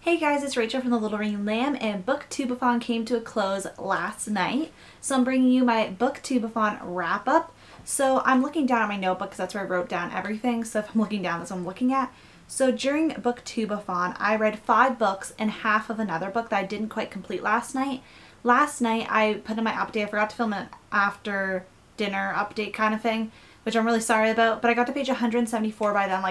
Hey guys, it's Rachel from the Little Ring Lamb, and Booktube-A-Thon came to a close last night. So I'm bringing you my Booktube-A-Thon wrap-up. So I'm looking down at my notebook because that's where I wrote down everything. So if I'm looking down, that's what I'm looking at. So during Booktube-A-Thon, I read 5 books and half of another book that I didn't quite complete last night. Last night I put in my update. I forgot to film an after dinner update kind of thing, which I'm really sorry about. But I got to page 174 by then,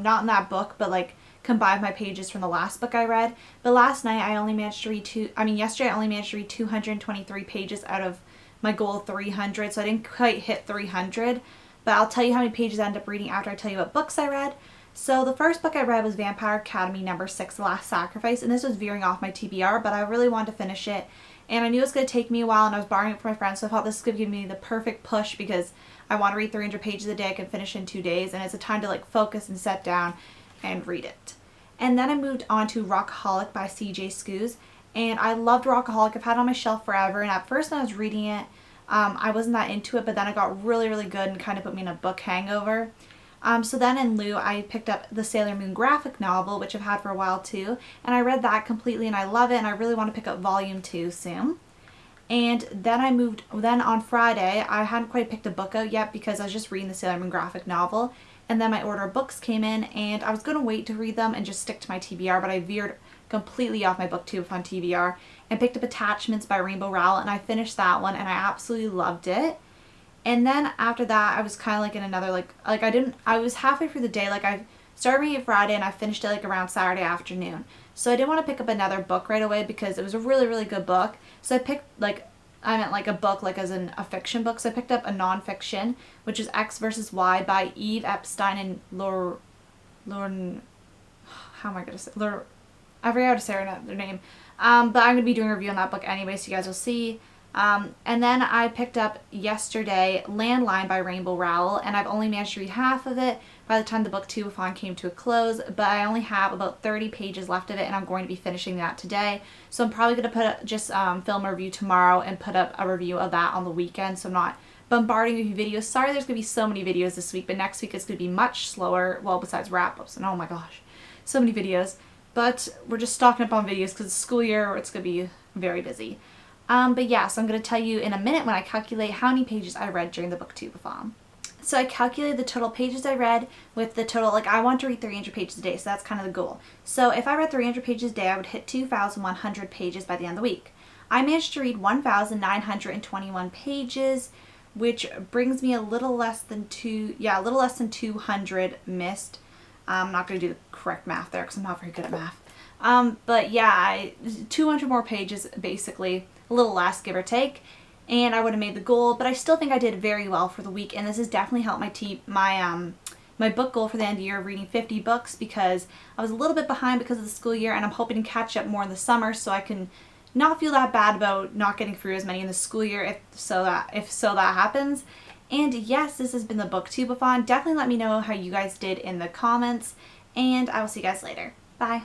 not in that book, but combined my pages from the last book I read. But last night I only managed to read yesterday I only managed to read 223 pages out of my goal of 300, so I didn't quite hit 300. But I'll tell you how many pages I ended up reading after I tell you what books I read. So the first book I read was Vampire Academy number 6, The Last Sacrifice, and this was veering off my TBR, but I really wanted to finish it. And I knew it was going to take me a while, and I was borrowing it from my friends, so I thought this could give me the perfect push because I want to read 300 pages a day. I can finish in 2 days, and it's a time to focus and sit down and read it. And then I moved on to Rockaholic by C.J. Scoos, and I loved Rockaholic. I've had it on my shelf forever, and at first when I was reading it, I wasn't that into it, but then it got really, really good and kind of put me in a book hangover. So then in lieu, I picked up the Sailor Moon graphic novel, which I've had for a while too, and I read that completely and I love it, and I really want to pick up volume 2 soon. And then on Friday, I hadn't quite picked a book out yet because I was just reading the Sailor Moon graphic novel, and then my order of books came in, and I was going to wait to read them and just stick to my TBR, but I veered completely off my Booktube-A-Thon TBR and picked up Attachments by Rainbow Rowell, and I finished that one and I absolutely loved it. And then after that, I was kind of in another, I was halfway through the day. I started reading it Friday and I finished it around Saturday afternoon. So I didn't want to pick up another book right away because it was a really, really good book. So I picked, I meant a book, as in a fiction book. So I picked up a nonfiction, which is X vs. Y by Eve Epstein and Lauren, how am I going to say, I forgot how to say their name. But I'm going to be doing a review on that book anyway, so you guys will see. And then I picked up yesterday Landline by Rainbow Rowell, and I've only managed to read half of it by the time the Booktube-A-Thon came to a close, but I only have about 30 pages left of it, and I'm going to be finishing that today. So I'm probably going to film a review tomorrow and put up a review of that on the weekend, so I'm not bombarding you with videos. Sorry there's going to be so many videos this week, but next week it's going to be much slower, well, besides wrap-ups, and oh my gosh, so many videos. But we're just stocking up on videos because it's school year, it's going to be very busy. But yeah, so I'm going to tell you in a minute when I calculate how many pages I read during the Booktube-A-Thon. So I calculated the total pages I read with the total, I want to read 300 pages a day, so that's kind of the goal. So if I read 300 pages a day, I would hit 2,100 pages by the end of the week. I managed to read 1,921 pages, which brings me a little less than 200 missed. I'm not going to do the correct math there because I'm not very good at math. But yeah, 200 more pages basically, a little less give or take, and I would have made the goal, but I still think I did very well for the week, and this has definitely helped my book goal for the end of the year of reading 50 books because I was a little bit behind because of the school year, and I'm hoping to catch up more in the summer so I can not feel that bad about not getting through as many in the school year if so that happens. And yes, this has been the Booktube-A-Thon. Definitely let me know how you guys did in the comments, and I will see you guys later. Bye.